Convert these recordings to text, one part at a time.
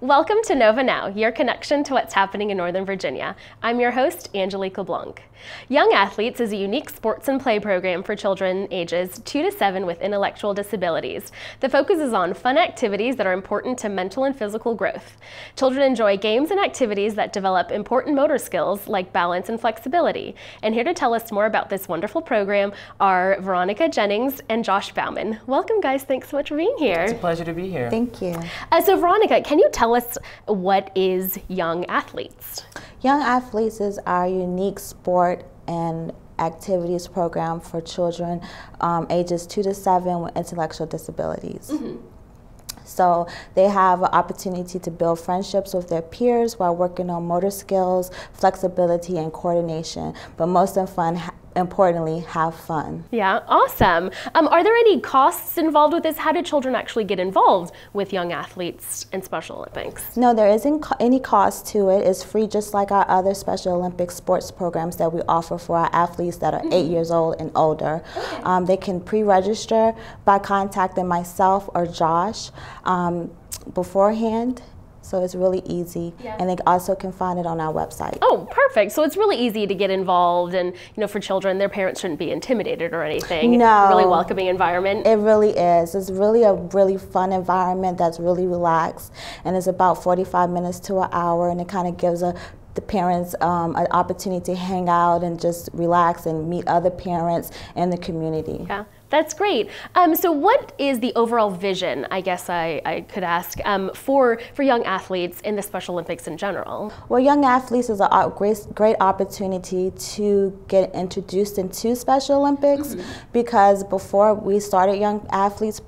Welcome to Nova Now, your connection to what's happening in Northern Virginia. I'm your host, Angelique LeBlanc. Young Athletes is a unique sports and play program for children ages 2 to 7 with intellectual disabilities. The focus is on fun activities that are important to mental and physical growth. Children enjoy games and activities that develop important motor skills like balance and flexibility. And here to tell us more about this wonderful program are Veronica Jennings and Josh Bauman. Welcome, guys. Thanks so much for being here. It's a pleasure to be here. Thank you. So Veronica, can you tell us what is Young Athletes? Young Athletes is our unique sport and activities program for children ages 2 to 7 with intellectual disabilities. So they have an opportunity to build friendships with their peers while working on motor skills, flexibility, and coordination. But most importantly, have fun. Yeah, awesome. Are there any costs involved with this? How do children actually get involved with Young Athletes and Special Olympics? No, there isn't any cost to it. It's free, just like our other Special Olympic sports programs that we offer for our athletes that are 8 years old and older. Okay. They can pre-register by contacting myself or Josh beforehand. So it's really easy, and they also can find it on our website. Oh, perfect. So it's really easy to get involved, and for children, their parents shouldn't be intimidated or anything. No. Really welcoming environment. It really is. It's really a really fun environment that's really relaxed, and it's about 45 minutes to an hour, and it kind of gives the parents an opportunity to hang out and just relax and meet other parents in the community. Yeah. That's great. So what is the overall vision, I guess I could ask, for Young Athletes in the Special Olympics in general? Well, Young Athletes is a great opportunity to get introduced into Special Olympics, because before we started Young Athletes,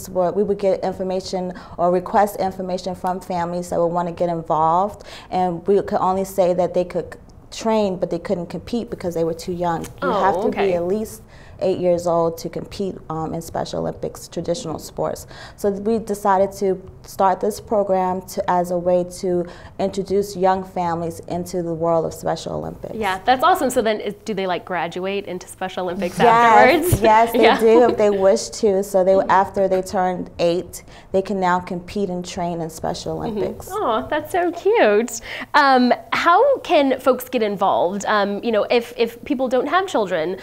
we would get information or request information from families that would want to get involved, and we could only say that they could train, but they couldn't compete because they were too young. You have to be at least 8 years old to compete in Special Olympics traditional sports. So we decided to start this program as a way to introduce young families into the world of Special Olympics. Yeah, that's awesome. So then do they graduate into Special Olympics afterwards? Yes, they do if they wish to. So after they turn 8, they can now compete and train in Special Olympics. Oh, that's so cute. How can folks get involved? If people don't have children,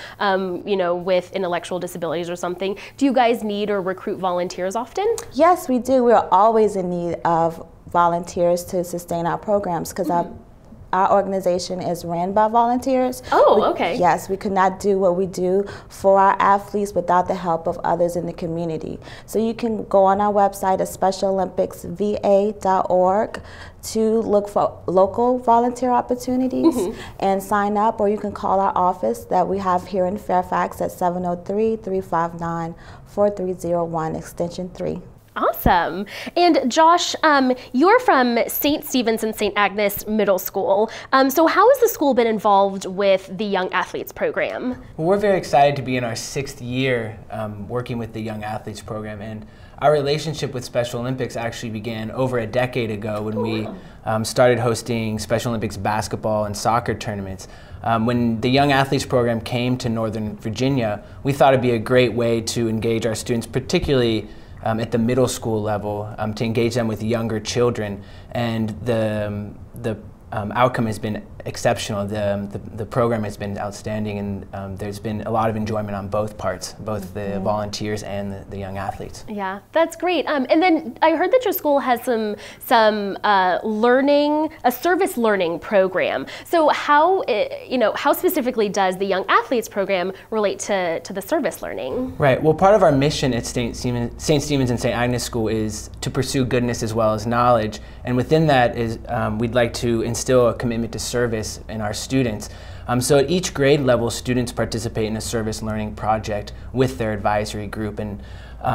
with intellectual disabilities or something, do you guys need or recruit volunteers often? Yes, we do. We're always in need of volunteers to sustain our programs, because our organization is ran by volunteers. Oh, okay. Yes, we could not do what we do for our athletes without the help of others in the community. So you can go on our website at specialolympicsva.org to look for local volunteer opportunities and sign up, or you can call our office that we have here in Fairfax at 703-359-4301, extension 3. Awesome. And Josh, you're from St. Stephen's and St. Agnes Middle School. So how has the school been involved with the Young Athletes program? Well, we're very excited to be in our 6th year working with the Young Athletes program, and our relationship with Special Olympics actually began over a decade ago when we started hosting Special Olympics basketball and soccer tournaments. When the Young Athletes program came to Northern Virginia, we thought it'd be a great way to engage our students, particularly at the middle school level, to engage them with younger children, and the outcome has been exceptional. The program has been outstanding, and there's been a lot of enjoyment on both parts, both the volunteers and the young athletes. Yeah, that's great. And then I heard that your school has some learning, a service learning program. So how specifically does the Young Athletes program relate to the service learning? Right. Well, part of our mission at St. Stephen's and St. Agnes School is to pursue goodness as well as knowledge, and within that is we'd like to instill a commitment to service in our students. So at each grade level, students participate in a service learning project with their advisory group, and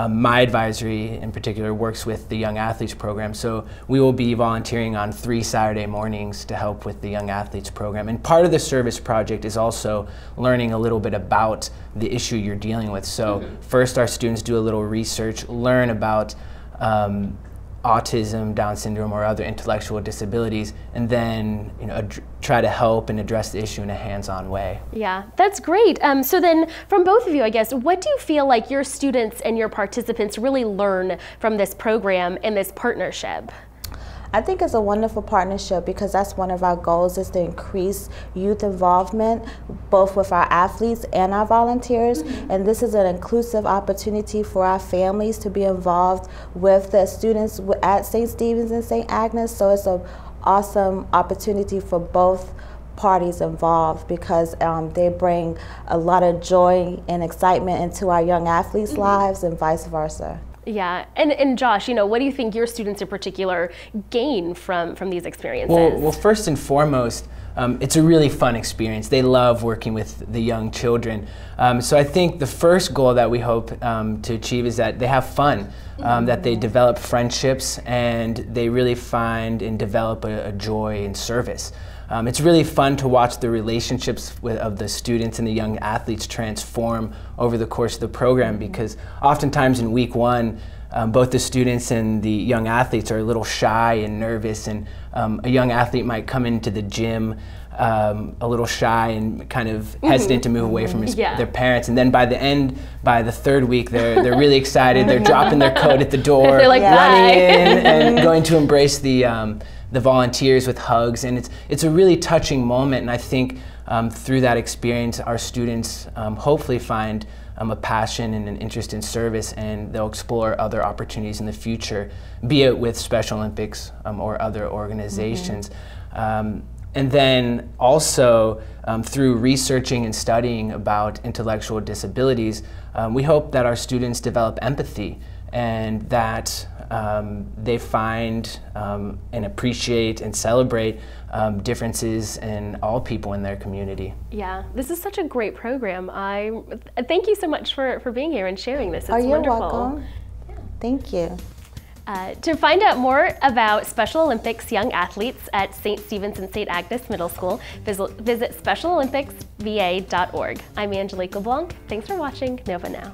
my advisory in particular works with the Young Athletes program. So we will be volunteering on 3 Saturday mornings to help with the Young Athletes program. And part of the service project is also learning a little bit about the issue you're dealing with. So first our students do a little research, learn about autism, Down syndrome, or other intellectual disabilities, and then try to help and address the issue in a hands-on way. Yeah, that's great. So then, from both of you, I guess, what do you feel like your students and your participants really learn from this program and this partnership? I think it's a wonderful partnership because that's one of our goals, is to increase youth involvement both with our athletes and our volunteers. And this is an inclusive opportunity for our families to be involved with the students at St. Stephen's and St. Agnes. So it's an awesome opportunity for both parties involved, because they bring a lot of joy and excitement into our young athletes' lives, and vice versa. Yeah, and Josh, what do you think your students in particular gain from these experiences? Well, first and foremost, it's a really fun experience. They love working with the young children. So I think the first goal that we hope to achieve is that they have fun, that they develop friendships, and they really find and develop a joy in service. It's really fun to watch the relationships of the students and the young athletes transform over the course of the program, because oftentimes in week one, both the students and the young athletes are a little shy and nervous, and a young athlete might come into the gym a little shy and kind of hesitant to move away from their parents, and then by the third week, they're really excited. They're dropping their coat at the door, they're like, running in and going to embrace the volunteers with hugs, and it's a really touching moment. And I think through that experience, our students hopefully find a passion and an interest in service, and they'll explore other opportunities in the future, be it with Special Olympics or other organizations. And then also through researching and studying about intellectual disabilities, we hope that our students develop empathy, and that they find and appreciate and celebrate differences in all people in their community. Yeah, this is such a great program. Thank you so much for being here and sharing this. It's You're wonderful. welcome. Yeah. Thank you. To find out more about Special Olympics young athletes at St. Stephen's and St. Agnes Middle School, visit specialolympicsva.org. I'm Angelique LeBlanc. Thanks for watching Nova Now.